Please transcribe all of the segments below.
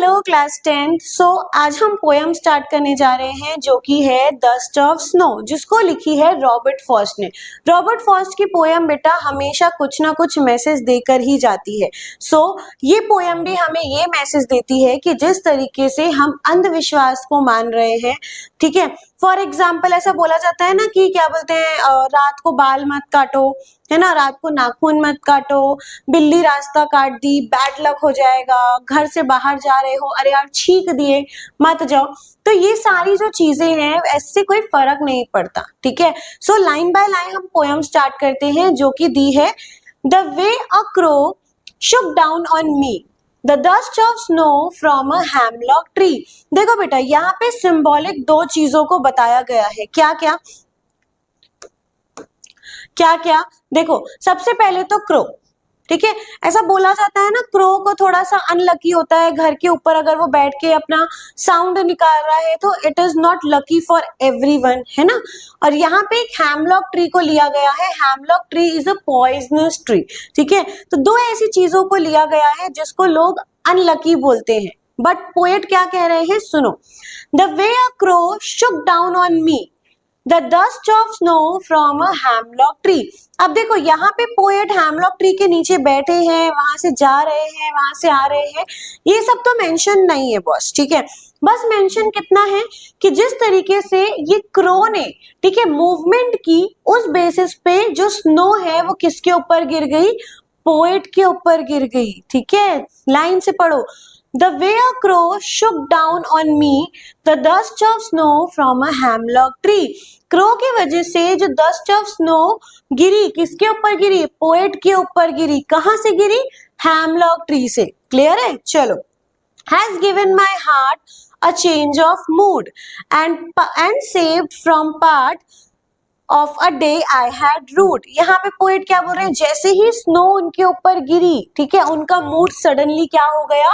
Hello class 10th। आज हम poem start करने जा रहे हैं जो कि है डस्ट ऑफ स्नो, जिसको लिखी है रॉबर्ट फॉस्ट ने। रॉबर्ट फॉस्ट की पोयम बेटा हमेशा कुछ ना कुछ मैसेज देकर ही जाती है। ये पोयम भी हमें ये मैसेज देती है कि जिस तरीके से हम अंधविश्वास को मान रहे हैं, ठीक है, फॉर एग्जाम्पल ऐसा बोला जाता है ना कि क्या बोलते हैं, रात को बाल मत काटो, है ना, रात को नाखून मत काटो, बिल्ली रास्ता काट दी बैड लक हो जाएगा, घर से बाहर जा रहे हो अरे यार छींक दिए मत जाओ। तो ये सारी जो चीजें हैं ऐसे कोई फर्क नहीं पड़ता, ठीक है। लाइन बाय लाइन हम पोयम स्टार्ट करते हैं जो कि दी है। The way a crow shook down on me, the dust of snow from a hemlock tree। देखो बेटा यहाँ पे सिंबॉलिक दो चीजों को बताया गया है। क्या क्या क्या क्या देखो, सबसे पहले तो क्रो, ठीक है, ऐसा बोला जाता है ना, क्रो को थोड़ा सा अनलकी होता है। घर के ऊपर अगर वो बैठ के अपना साउंड निकाल रहा है तो it is not lucky for everyone, है ना। और यहाँ पे एक हैमलॉक ट्री को लिया गया है। Hemlock tree is a poisonous tree, ठीक है। तो दो ऐसी चीजों को लिया गया है जिसको लोग अनलकी बोलते हैं। बट पोएट क्या कह रहे हैं, सुनो। The way a crow Shuk down on me, the dust of snow from a hemlock tree. अब देखो यहाँ पे पोएट हैमलॉक ट्री के नीचे बैठे हैं, वहां से जा रहे हैं, वहां से आ रहे हैं, ये सब तो मेंशन नहीं है बॉस, ठीक है। बस मेंशन कितना है कि जिस तरीके से ये क्रो ने, ठीक है, मूवमेंट की, उस बेसिस पे जो स्नो है वो किसके ऊपर गिर गई, पोएट के ऊपर गिर गई, ठीक है। लाइन से पढ़ो। The way a crow shook down on me, the dust of snow from a hemlock tree। Crow की वजह से जो डस्ट ऑफ स्नो गिरी, किसके ऊपर गिरी, पोएट के ऊपर गिरी। कहां से गिरी, हैमलॉक ट्री से। क्लियर है, चलो। Has given my heart a change of mood and saved from part of a day I had rued. यहाँ पे पोएट क्या बोल रहे हैं, जैसे ही स्नो उनके ऊपर गिरी, ठीक है, उनका मूड सडनली क्या हो गया,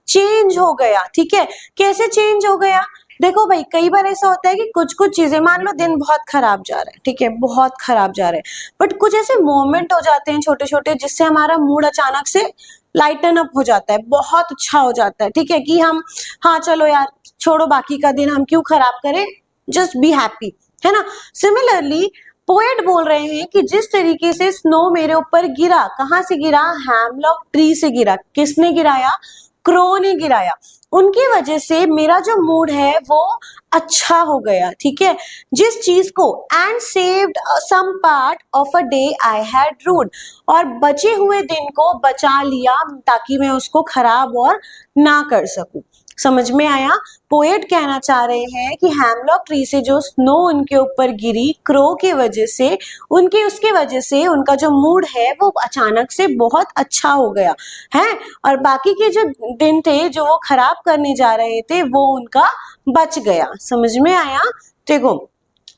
चेंज हो गया, ठीक है। कैसे चेंज हो गया, देखो भाई कई बार ऐसा होता है कि कुछ कुछ चीजें, मान लो दिन बहुत खराब जा रहा है, ठीक है, बहुत खराब जा रहा है, बट कुछ ऐसे मोमेंट हो जाते हैं छोटे छोटे जिससे हमारा मूड अचानक से लाइटन अप हो जाता है, बहुत अच्छा हो जाता है, ठीक है, कि हम हाँ चलो यार छोड़ो, बाकी का दिन हम क्यों खराब करें, जस्ट बी हैप्पी, है ना। सिमिलरली पोएट बोल रहे हैं कि जिस तरीके से स्नो मेरे ऊपर गिरा, कहां से गिरा, हैमलॉक ट्री से गिरा। किसने गिराया, क्रो ने गिराया। उनकी वजह से मेरा जो मूड है वो अच्छा हो गया, ठीक है। जिस चीज को and saved some part of a day I had rued, और बचे हुए दिन को बचा लिया ताकि मैं उसको खराब और ना कर सकूं। समझ में आया। पोएट कहना चाह रहे हैं कि हैमलॉक ट्री से जो स्नो उनके ऊपर गिरी क्रो की वजह से, उसके वजह से उनका जो मूड है वो अचानक से बहुत अच्छा हो गया है, और बाकी के जो दिन थे जो वो खराब करने जा रहे थे वो उनका बच गया। समझ में आया। देखो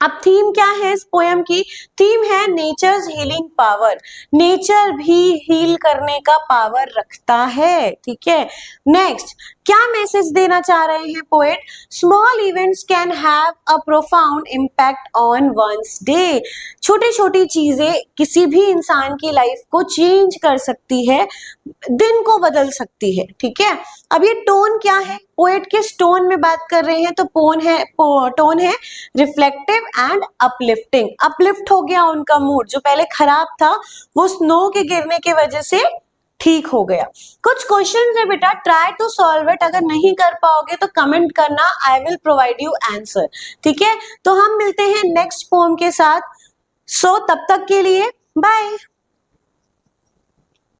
अब थीम क्या है इस पोयम की, थीम है नेचर्स हीलिंग पावर। नेचर भी हील करने का पावर रखता है, ठीक है। नेक्स्ट क्या मैसेज देना चाह रहे हैं poet, small events can have a profound impact on one's day. छोटी छोटी चीजें किसी भी इंसान की लाइफ को चेंज कर सकती है, दिन को बदल सकती है, ठीक है। अब ये टोन क्या है, पोएट के टोन में बात कर रहे हैं तो टोन है रिफ्लेक्टिव एंड अपलिफ्टिंग। अपलिफ्ट हो गया उनका मूड, जो पहले खराब था वो स्नो के गिरने की वजह से ठीक हो गया। कुछ क्वेश्चन है बेटा, ट्राई टू सॉल्व इट। अगर नहीं कर पाओगे तो कमेंट करना, I will provide you answer, ठीक है। तो हम मिलते हैं नेक्स्ट पोएम के साथ। तब तक के लिए बाय।